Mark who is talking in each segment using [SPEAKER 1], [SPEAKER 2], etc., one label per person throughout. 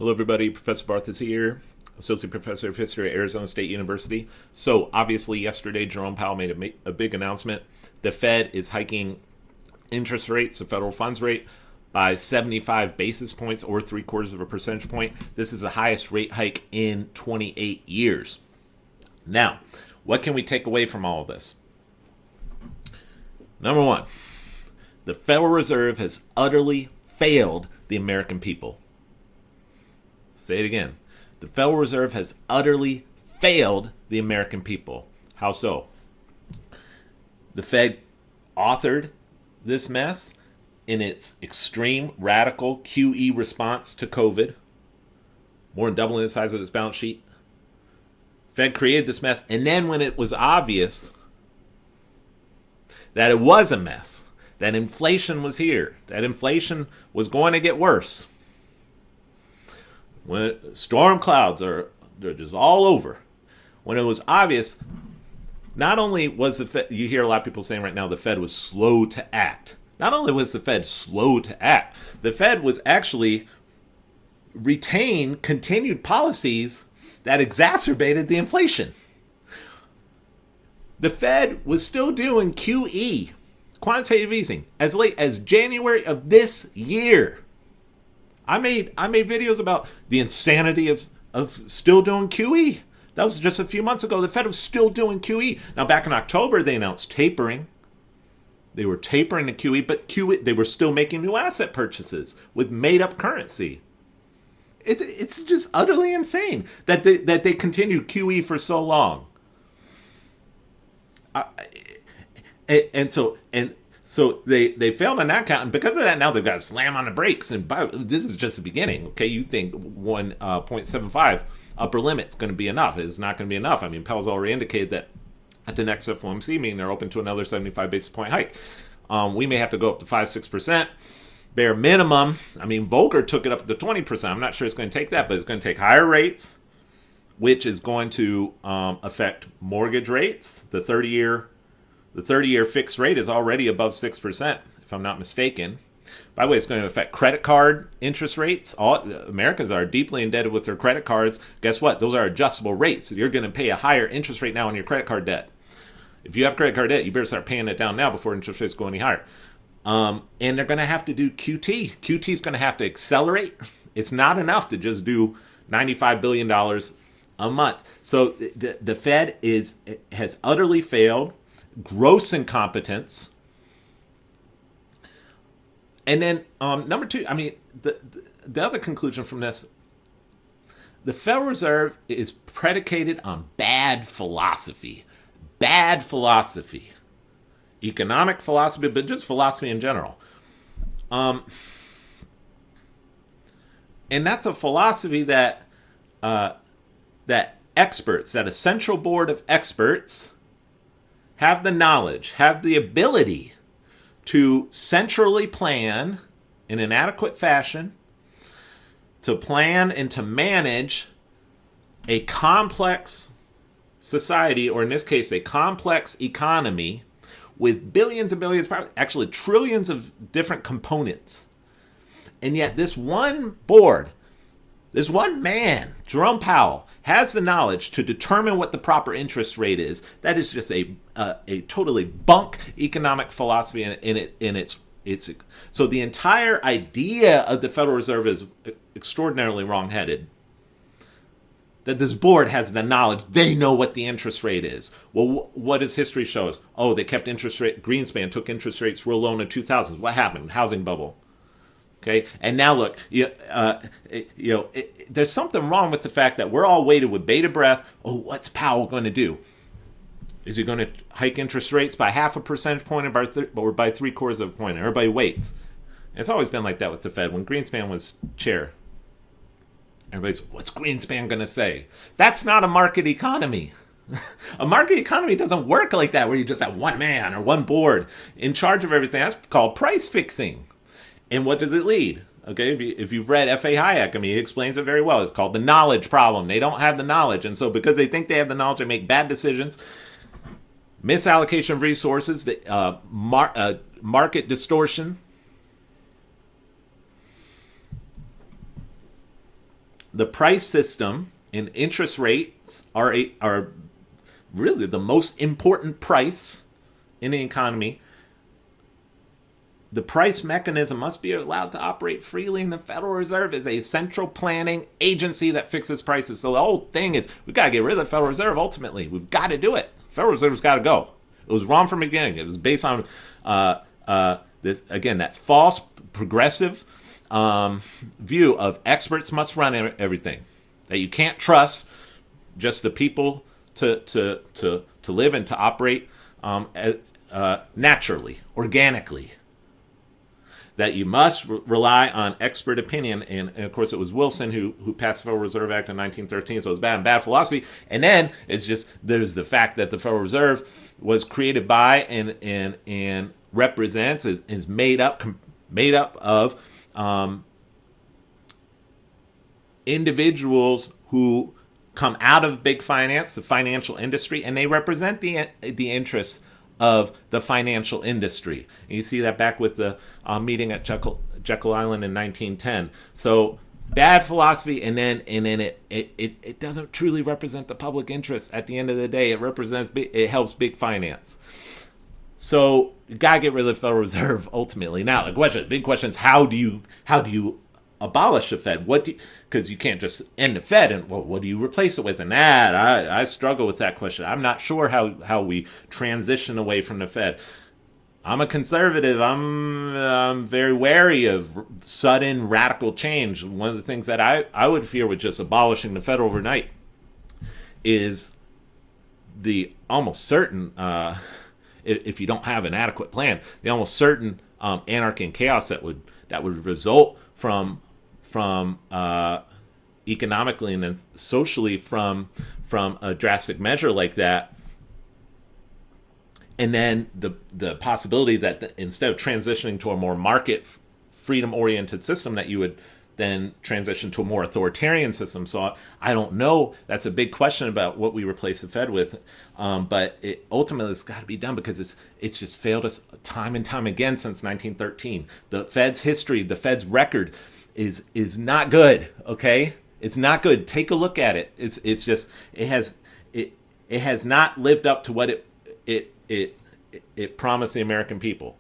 [SPEAKER 1] Hello, everybody. Professor Barth is here, Associate Professor of History at Arizona State University. So, obviously, yesterday, Jerome Powell made a big announcement. The Fed is hiking interest rates, the federal funds rate, by 75 basis points or 3/4 of a percentage point. This is the highest rate hike in 28 years. Now, what can we take away from all of this? Number one, the Federal Reserve has utterly failed the American people. Say it again. The Federal Reserve has utterly failed the American people. How so? The Fed authored this mess in its extreme radical QE response to COVID, more than doubling the size of its balance sheet. Fed created this mess, and then when it was obvious that it was a mess, that inflation was here, that inflation was going to get worse, when storm clouds they're just all over, when it was obvious, not only was the Fed, you hear a lot of people saying right now the Fed was slow to act. Not only was the Fed slow to act, the Fed was actually continued policies that exacerbated the inflation. The Fed was still doing QE, quantitative easing, as late as January of this year. I made videos about the insanity of still doing QE. That was just a few months ago. The Fed was still doing QE. Now, back in October, they announced tapering. They were tapering the QE, but they were still making new asset purchases with made-up currency. It's just utterly insane that they continued QE for so long. So they failed on that count, and because of that, now they've got to slam on the brakes. And this is just the beginning. Okay, you think 1.75 upper limit's going to be enough? It's not going to be enough. I mean, Powell's already indicated that at the next FOMC meeting, they're open to another 75 basis point hike. We may have to go up to 5-6%. Bare minimum. I mean, Volcker took it up to 20%. I'm not sure it's going to take that, but it's going to take higher rates, which is going to affect mortgage rates. The 30-year fixed rate is already above 6%, if I'm not mistaken. By the way, it's going to affect credit card interest rates. All Americans are deeply indebted with their credit cards. Guess what? Those are adjustable rates. So you're going to pay a higher interest rate now on your credit card debt. If you have credit card debt, you better start paying it down now before interest rates go any higher. And they're going to have to do QT. QT is going to have to accelerate. It's not enough to just do $95 billion a month. So the Fed has utterly failed. Gross incompetence. And then number two, I mean, the other conclusion from this, the Federal Reserve is predicated on bad philosophy. Bad philosophy. Economic philosophy, but just philosophy in general. And that's a philosophy that experts, that a central board of experts have the knowledge, have the ability to centrally plan in an adequate fashion, to plan and to manage a complex society, or in this case, a complex economy with billions and billions, actually trillions of different components. And yet this one board, this one man, Jerome Powell, has the knowledge to determine what the proper interest rate is. That is just a totally bunk economic philosophy, it's so the entire idea of the Federal Reserve is extraordinarily wrong-headed. That this board has the knowledge, they know what the interest rate is. Well, what does history show us? Oh, they kept interest rate. Greenspan took interest rates real low in the 2000s. What happened? Housing bubble. Okay, and now look, there's something wrong with the fact that we're all waiting with bated breath. Oh, what's Powell going to do? Is he going to hike interest rates by 0.5 percentage point or by 3/4 of a point? Everybody waits. And it's always been like that with the Fed. When Greenspan was chair, everybody's, what's Greenspan going to say? That's not a market economy. A market economy doesn't work like that, where you just have one man or one board in charge of everything. That's called price fixing. And what does it lead? Okay, if you've read F.A. Hayek, I mean, he explains it very well. It's called the knowledge problem. They don't have the knowledge. And so because they think they have the knowledge, they make bad decisions, misallocation of resources, market distortion. the price system and interest rates are really the most important price in the economy. The price mechanism must be allowed to operate freely, and the Federal Reserve is a central planning agency that fixes prices. So the whole thing is, we've got to get rid of the Federal Reserve ultimately. We've got to do it. Federal Reserve's got to go. It was wrong from the beginning. It was based on, this again, that's false, progressive view of experts must run everything. That you can't trust just the people to live and to operate naturally, organically. That you must rely on expert opinion, and of course it was Wilson who passed the Federal Reserve Act in 1913, so it was bad philosophy. And then it's just there's the fact that the Federal Reserve was created by and represents is made up of individuals who come out of big finance, the financial industry, and they represent the interests of the financial industry. And you see that back with the meeting at Jekyll Island in 1910. So bad philosophy, and then it doesn't truly represent the public interest. At the end of the day, it helps big finance. So you gotta get rid of the Federal Reserve ultimately. Now the big question is how do you abolish the Fed? Because you can't just end the Fed, and well, what do you replace it with? And that I struggle with that question. I'm not sure how we transition away from the Fed. I'm a conservative. I'm very wary of sudden radical change. One of the things that I would fear with just abolishing the Fed overnight is the almost certain, if you don't have an adequate plan, the almost certain anarchy and chaos that would result from economically and then socially from a drastic measure like that. And then the possibility that instead of transitioning to a more market freedom oriented system, that you would then transition to a more authoritarian system. So I don't know. That's a big question about what we replace the Fed with. But it ultimately has got to be done because it's just failed us time and time again since 1913. The Fed's history, the Fed's record is not good. Okay, it's not good. Take a look at it. It's just it has not lived up to what it promised the American people,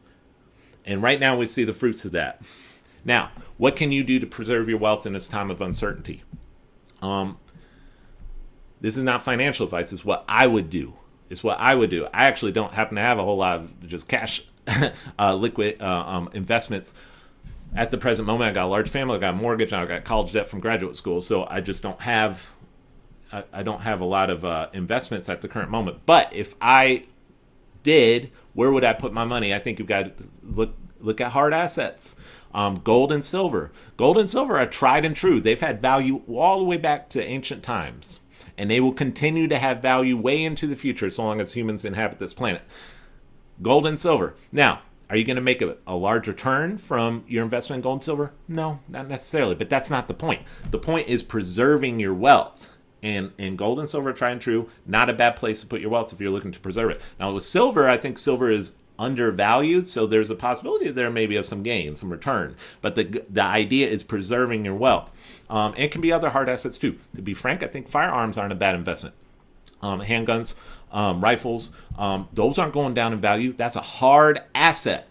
[SPEAKER 1] and right now we see the fruits of that. Now, what can you do to preserve your wealth in this time of uncertainty? This is not financial advice. It's what I would do. I actually don't happen to have a whole lot of just cash, liquid investments at the present moment. I got a large family. I got a mortgage. And I got college debt from graduate school. So I just don't have. I don't have a lot of investments at the current moment. But if I did, where would I put my money? I think you've got to look at hard assets. Gold and silver. Gold and silver are tried and true. They've had value all the way back to ancient times. And they will continue to have value way into the future as long as humans inhabit this planet. Gold and silver. Now, are you going to make a large return from your investment in gold and silver? No, not necessarily. But that's not the point. The point is preserving your wealth. And gold and silver, tried and true, not a bad place to put your wealth if you're looking to preserve it. Now, with silver, I think silver is undervalued, so there's a possibility there maybe of some gain, some return. But the idea is preserving your wealth. And it can be other hard assets too. To be frank, I think firearms aren't a bad investment. Handguns, rifles, those aren't going down in value. That's a hard asset.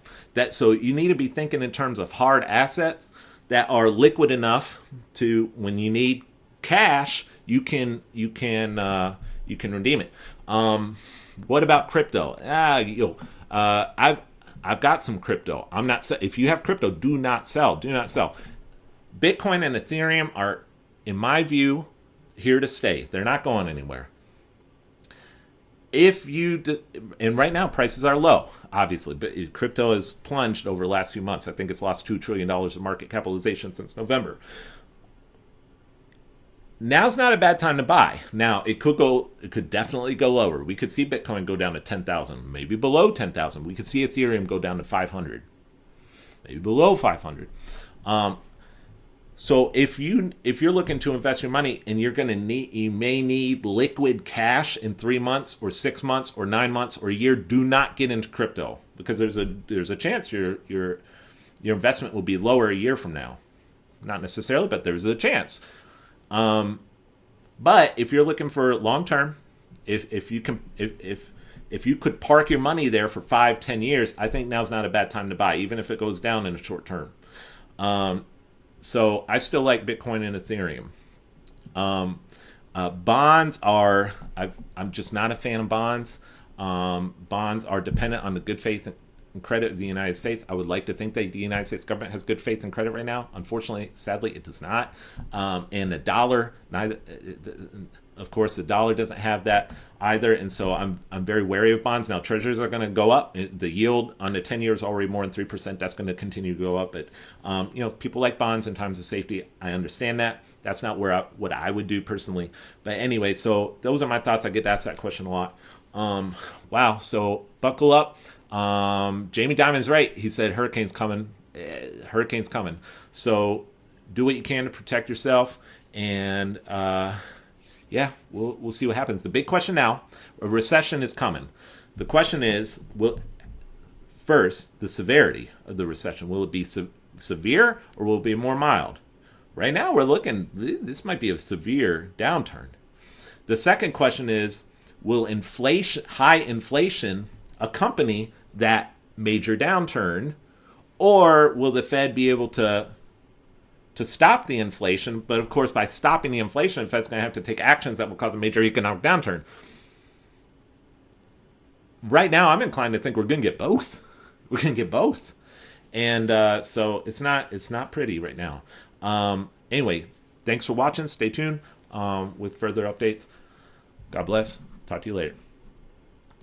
[SPEAKER 1] So you need to be thinking in terms of hard assets that are liquid enough to, when you need cash, you can redeem it. What about crypto? I've got some crypto. I'm not. If you have crypto, do not sell. Do not sell. Bitcoin and Ethereum are, in my view, here to stay. They're not going anywhere. And right now prices are low, obviously, but crypto has plunged over the last few months. I think it's lost $2 trillion of market capitalization since November. Now's not a bad time to buy. Now, it could definitely go lower. We could see Bitcoin go down to 10,000, maybe below 10,000. We could see Ethereum go down to 500, maybe below 500. So if you're looking to invest your money and you may need liquid cash in 3 months or 6 months or 9 months or a year, do not get into crypto, because there's a chance your investment will be lower a year from now. Not necessarily, but there's a chance. But if you're looking for long term, if you could park your money there for 5-10 years, I think now's not a bad time to buy, even if it goes down in the short term. So I still like Bitcoin and Ethereum. Bonds are, I'm just not a fan of bonds. Bonds are dependent on the good faith and credit of the United States. I would like to think that the United States government has good faith and credit right now. Unfortunately, sadly, it does not. And the dollar, of course, the dollar doesn't have that either. And so I'm very wary of bonds. Now, treasuries are going to go up. The yield on the 10 years already more than 3%. That's going to continue to go up. But, people like bonds in times of safety. I understand that. That's not what I would do personally. But anyway, so those are my thoughts. I get asked that question a lot. Wow. So buckle up. Jamie Dimon's right. He said hurricane's coming. Hurricane's coming. So do what you can to protect yourself. And yeah, we'll see what happens. The big question now, a recession is coming. The question is, first, the severity of the recession. Will it be severe or will it be more mild? Right now we're looking, this might be a severe downturn. The second question is, will high inflation accompany that major downturn, or will the Fed be able to stop the inflation? But of course, by stopping the inflation, the Fed's going to have to take actions that will cause a major economic downturn. Right now, I'm inclined to think we're going to get both. We're going to get both, and so it's not pretty right now. Anyway, thanks for watching. Stay tuned with further updates. God bless. Talk to you later.